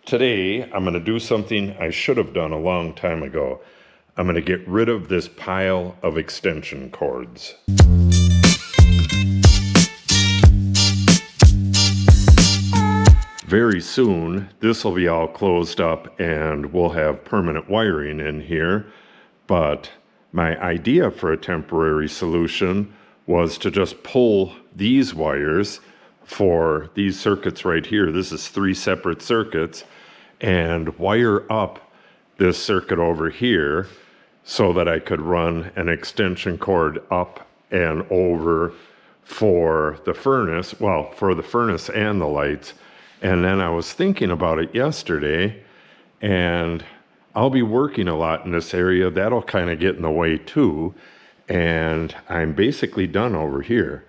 Today, I'm going to do something I should have done a long time ago. I'm going to get rid of this pile of extension cords. Very soon, this will be all closed up and we'll have permanent wiring in here. But my idea for a temporary solution was to just pull these wires for these circuits right here. This is 3 separate circuits, and wire up this circuit over here so that I could run an extension cord up and over for the furnace, well, for the furnace and the lights. And then I was thinking about it yesterday, and I'll be working a lot in this area. That'll kind of get in the way too. And I'm basically done over here.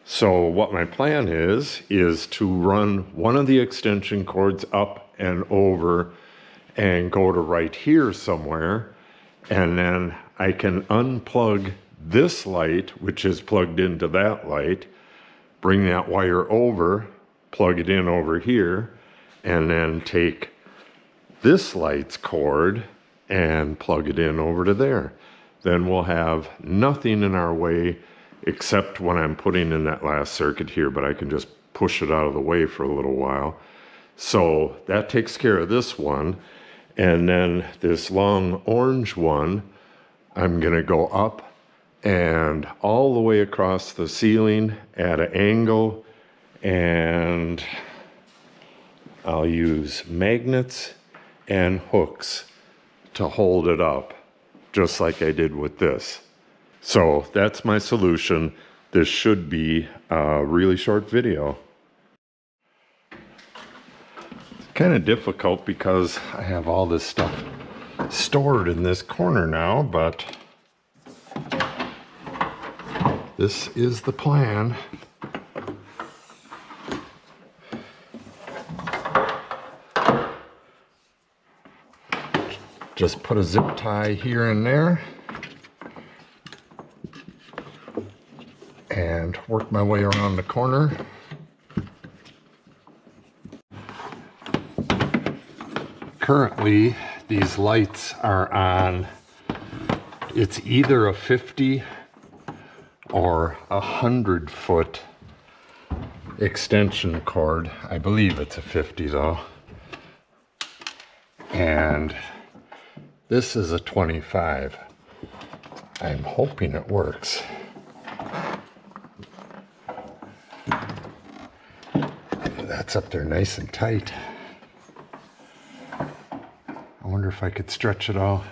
So what my plan is to run one of the extension cords up and over and go to right here somewhere. And then I can unplug this light, which is plugged into that light, bring that wire over, plug it in over here, and then take this light's cord and plug it in over to there. Then we'll have nothing in our way except when I'm putting in that last circuit here, but I can just push it out of the way for a little while. So that takes care of this one. And then this long orange one, I'm gonna go up and all the way across the ceiling at an angle, and I'll use magnets and hooks to hold it up, just like I did with this. So that's my solution. This should be a really short video. It's kind of difficult because I have all this stuff stored in this corner now, but this is the plan. Just put a zip tie here and there and work my way around the corner. Currently, these lights are on, it's either a 50 or 100-foot extension cord. I believe it's a 50 though. And this is a 25. I'm hoping it works. That's up there nice and tight. I wonder if I could stretch it all.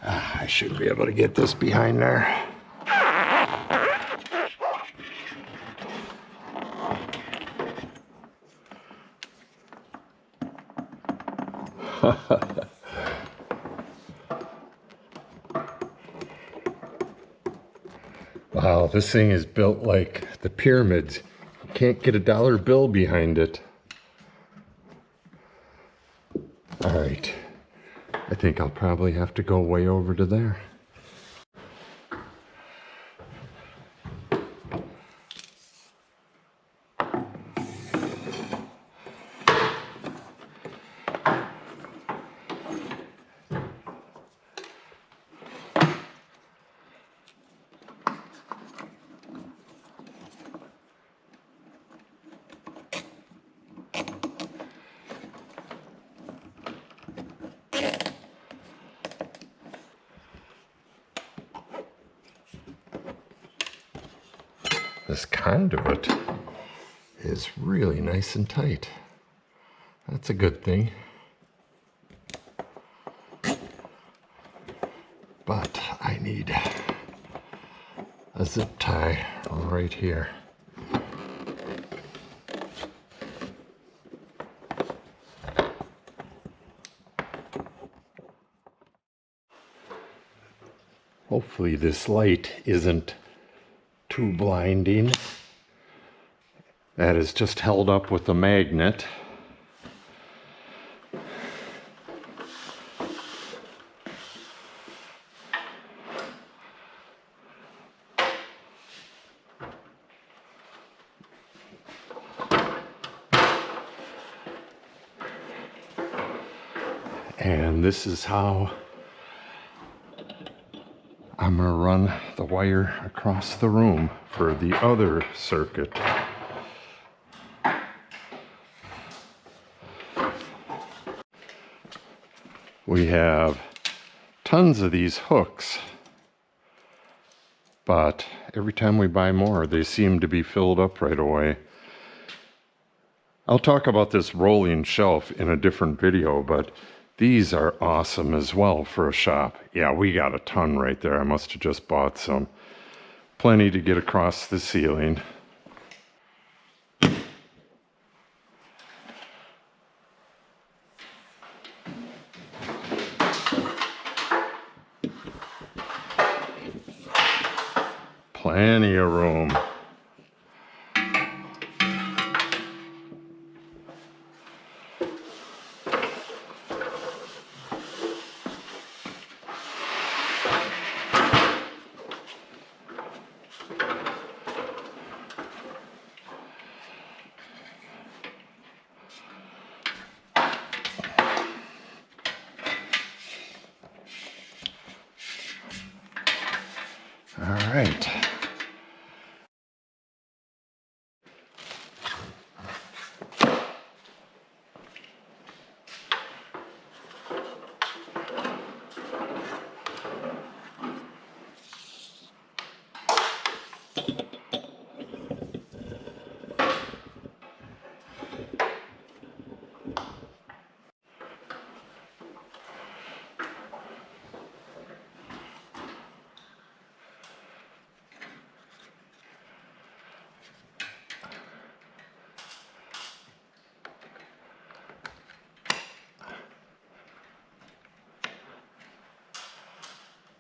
I should be able to get this behind there. Wow, this thing is built like the pyramids. You can't get a dollar bill behind it. All right, I think I'll probably have to go way over to there. This conduit is really nice and tight. That's a good thing. But I need a zip tie right here. Hopefully this light isn't too blinding. That is just held up with a magnet. And this is how I'm gonna run the wire across the room for the other circuit. We have tons of these hooks, but every time we buy more, they seem to be filled up right away. I'll talk about this rolling shelf in a different video, but these are awesome as well for a shop. Yeah, we got a ton right there. I must have just bought some. Plenty to get across the ceiling. Plenty of room. All right.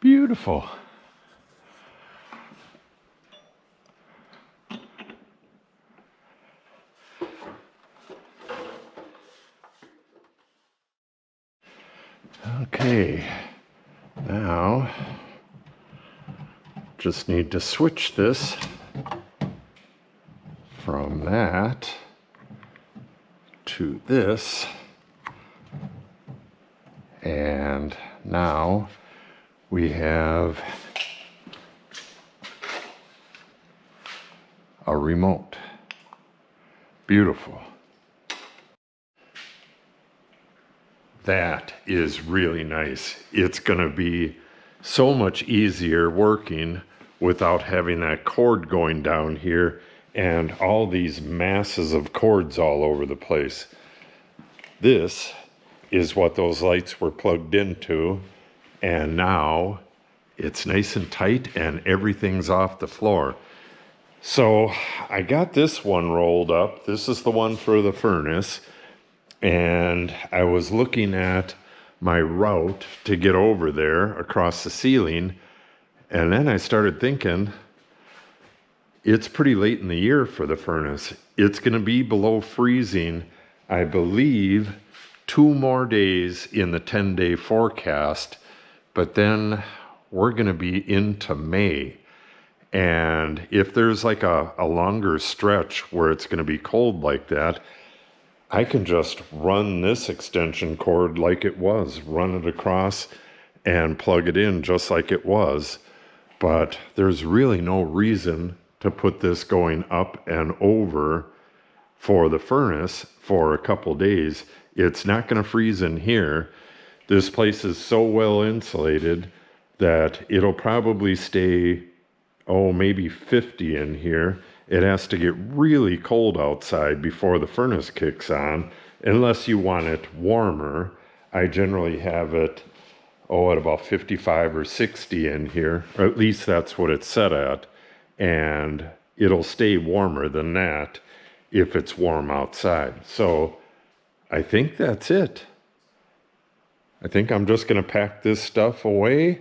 Beautiful. Okay, now just need to switch this from that to this, and now we have a remote. Beautiful. That is really nice. It's going to be so much easier working without having that cord going down here and all these masses of cords all over the place. This is what those lights were plugged into, and now it's nice and tight and everything's off the floor. So I got this one rolled up. This is the one for the furnace. And I was looking at my route to get over there across the ceiling. And then I started thinking, it's pretty late in the year for the furnace. It's going to be below freezing, I believe, 2 more days in the 10-day forecast. But then we're going to be into May. And if there's like a longer stretch where it's going to be cold like that, I can just run this extension cord like it was, run it across and plug it in just like it was. But there's really no reason to put this going up and over for the furnace for a couple days. It's not going to freeze in here. This place is so well insulated that it'll probably stay, maybe 50 in here. It has to get really cold outside before the furnace kicks on, unless you want it warmer. I generally have it, at about 55 or 60 in here, or at least that's what it's set at, and it'll stay warmer than that if it's warm outside. So I think that's it. I think I'm just going to pack this stuff away,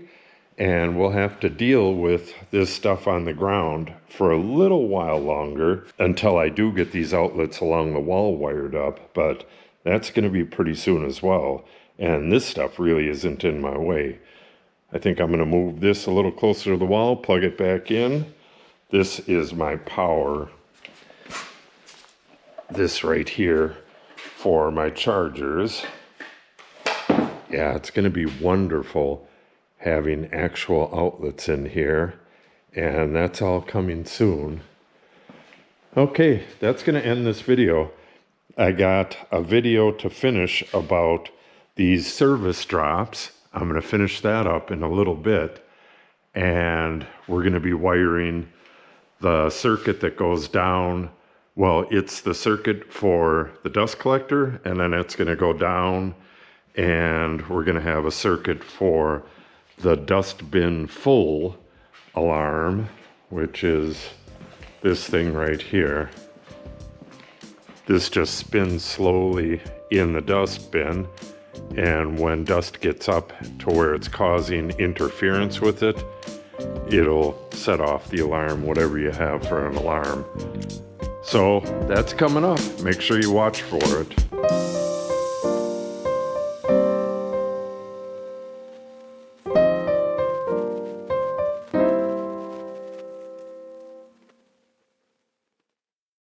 and we'll have to deal with this stuff on the ground for a little while longer until I do get these outlets along the wall wired up, but that's going to be pretty soon as well. And this stuff really isn't in my way. I think I'm going to move this a little closer to the wall, plug it back in. This is my power. This right here for my chargers. Yeah, it's going to be wonderful having actual outlets in here, and that's all coming soon. Okay, that's going to end this video. I got a video to finish about these service drops. I'm going to finish that up in a little bit, and we're going to be wiring the circuit that goes down. Well, it's the circuit for the dust collector, and then it's going to go down, and we're going to have a circuit for the dust bin full alarm, which is this thing right here. This just spins slowly in the dust bin, and when dust gets up to where it's causing interference with it, it'll set off the alarm, whatever you have for an alarm. So that's coming up. Make sure you watch for it.